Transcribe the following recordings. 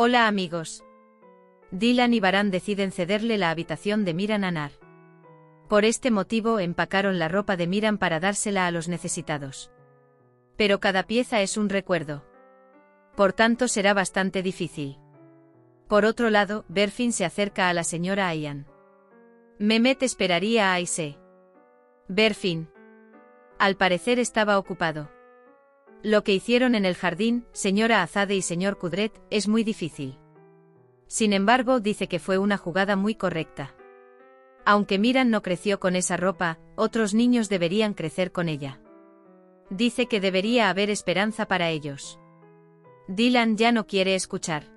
Hola amigos. Dylan y Baran deciden cederle la habitación de Miran a Nar. Por este motivo empacaron la ropa de Miran para dársela a los necesitados. Pero cada pieza es un recuerdo. Por tanto será bastante difícil. Por otro lado, Berfin se acerca a la señora Ayan. Mehmet esperaría a Ayse. Berfin. Al parecer estaba ocupado. Lo que hicieron en el jardín, señora Azade y señor Kudret, es muy difícil. Sin embargo, dice que fue una jugada muy correcta. Aunque Miran no creció con esa ropa, otros niños deberían crecer con ella. Dice que debería haber esperanza para ellos. Dylan ya no quiere escuchar.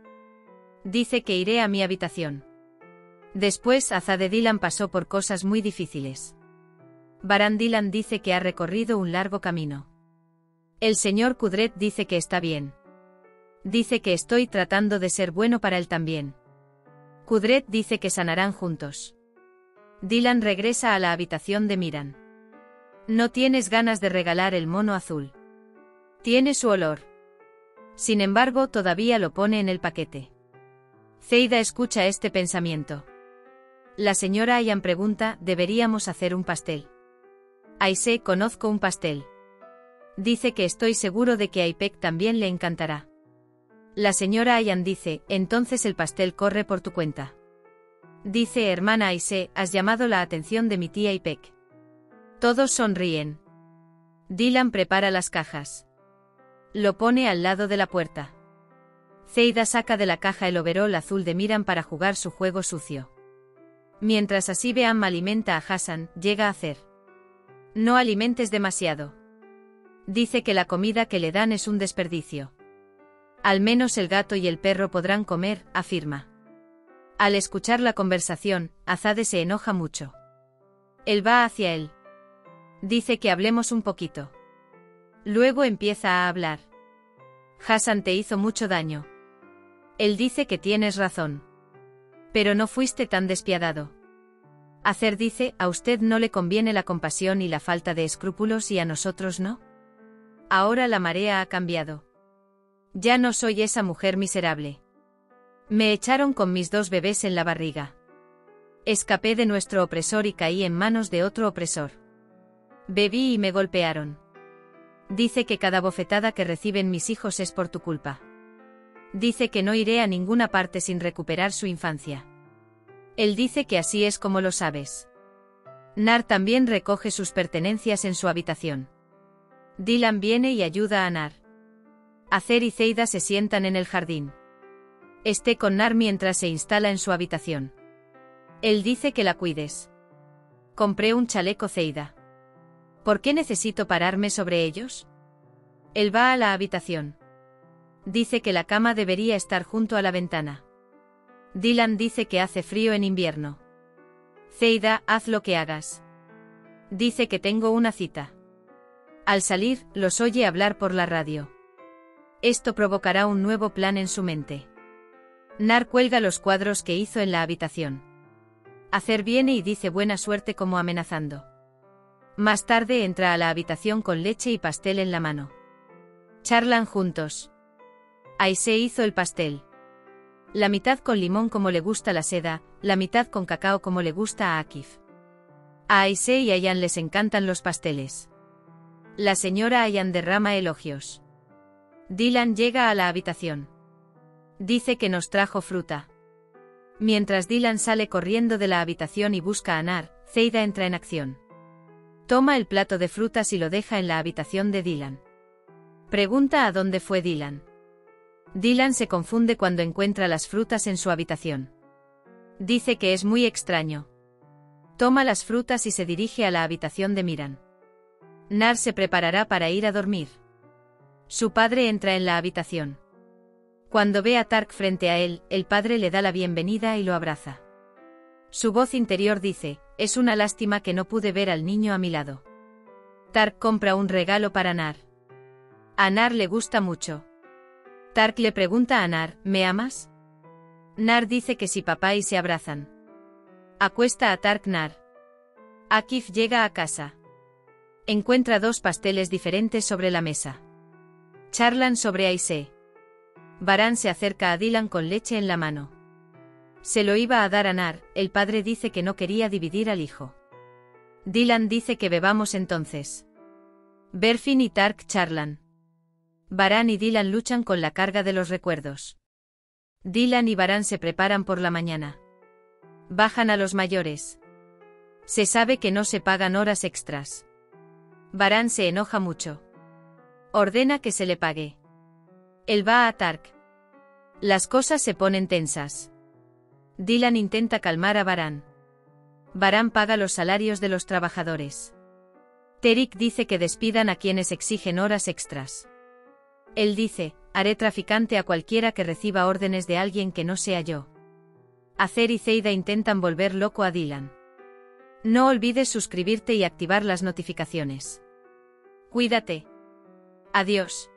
Dice que iré a mi habitación. Después Azade Dylan pasó por cosas muy difíciles. Baran Dylan dice que ha recorrido un largo camino. El señor Kudret dice que está bien. Dice que estoy tratando de ser bueno para él también. Kudret dice que sanarán juntos. Dylan regresa a la habitación de Miran. No tienes ganas de regalar el mono azul. Tiene su olor. Sin embargo, todavía lo pone en el paquete. Zeida escucha este pensamiento. La señora Ayan pregunta, ¿deberíamos hacer un pastel? Ayse, conozco un pastel. Dice que estoy seguro de que a Ipek también le encantará. La señora Ayan dice, entonces el pastel corre por tu cuenta. Dice, hermana Ayse, has llamado la atención de mi tía Ipek. Todos sonríen. Dylan prepara las cajas. Lo pone al lado de la puerta. Zeida saca de la caja el overol azul de Miran para jugar su juego sucio. Mientras así Beam alimenta a Hassan, llega a hacer. No alimentes demasiado. Dice que la comida que le dan es un desperdicio. Al menos el gato y el perro podrán comer, afirma. Al escuchar la conversación, Azade se enoja mucho. Él va hacia él. Dice que hablemos un poquito. Luego empieza a hablar. Hassan te hizo mucho daño. Él dice que tienes razón. Pero no fuiste tan despiadado. Azer dice, a usted no le conviene la compasión y la falta de escrúpulos y a nosotros no. Ahora la marea ha cambiado. Ya no soy esa mujer miserable. Me echaron con mis 2 bebés en la barriga. Escapé de nuestro opresor y caí en manos de otro opresor. Bebí y me golpearon. Dice que cada bofetada que reciben mis hijos es por tu culpa. Dice que no iré a ninguna parte sin recuperar su infancia. Él dice que así es como lo sabes. Nar también recoge sus pertenencias en su habitación. Dylan viene y ayuda a Nar. Azer y Zeida se sientan en el jardín. Esté con Nar mientras se instala en su habitación. Él dice que la cuides. Compré un chaleco Zeida. ¿Por qué necesito pararme sobre ellos? Él va a la habitación. Dice que la cama debería estar junto a la ventana. Dylan dice que hace frío en invierno. Zeida, haz lo que hagas. Dice que tengo una cita. Al salir, los oye hablar por la radio. Esto provocará un nuevo plan en su mente. Nar cuelga los cuadros que hizo en la habitación. Azer viene y dice buena suerte como amenazando. Más tarde entra a la habitación con leche y pastel en la mano. Charlan juntos. Ayse hizo el pastel. La mitad con limón como le gusta la seda, la mitad con cacao como le gusta a Akif. A Ayse y Ayan les encantan los pasteles. La señora Ayan derrama elogios. Dylan llega a la habitación. Dice que nos trajo fruta. Mientras Dylan sale corriendo de la habitación y busca a Nar, Zeida entra en acción. Toma el plato de frutas y lo deja en la habitación de Dylan. Pregunta a dónde fue Dylan. Dylan se confunde cuando encuentra las frutas en su habitación. Dice que es muy extraño. Toma las frutas y se dirige a la habitación de Miran. Nar se preparará para ir a dormir. Su padre entra en la habitación. Cuando ve a Tark frente a él, el padre le da la bienvenida y lo abraza. Su voz interior dice, es una lástima que no pude ver al niño a mi lado. Tark compra un regalo para Nar. A Nar le gusta mucho. Tark le pregunta a Nar, ¿me amas? Nar dice que sí, papá, y se abrazan. Acuesta a Tark Nar. Akif llega a casa. Encuentra 2 pasteles diferentes sobre la mesa. Charlan sobre Ayse. Varane se acerca a Dylan con leche en la mano. Se lo iba a dar a Nar, el padre dice que no quería dividir al hijo. Dylan dice que bebamos entonces. Berfin y Tark charlan. Varane y Dylan luchan con la carga de los recuerdos. Dylan y Varane se preparan por la mañana. Bajan a los mayores. Se sabe que no se pagan horas extras. Varane se enoja mucho. Ordena que se le pague. Él va a Tark. Las cosas se ponen tensas. Dylan intenta calmar a Varane. Varane paga los salarios de los trabajadores. Terik dice que despidan a quienes exigen horas extras. Él dice, haré traficante a cualquiera que reciba órdenes de alguien que no sea yo. Acer y Zeida intentan volver loco a Dylan. No olvides suscribirte y activar las notificaciones. Cuídate. Adiós.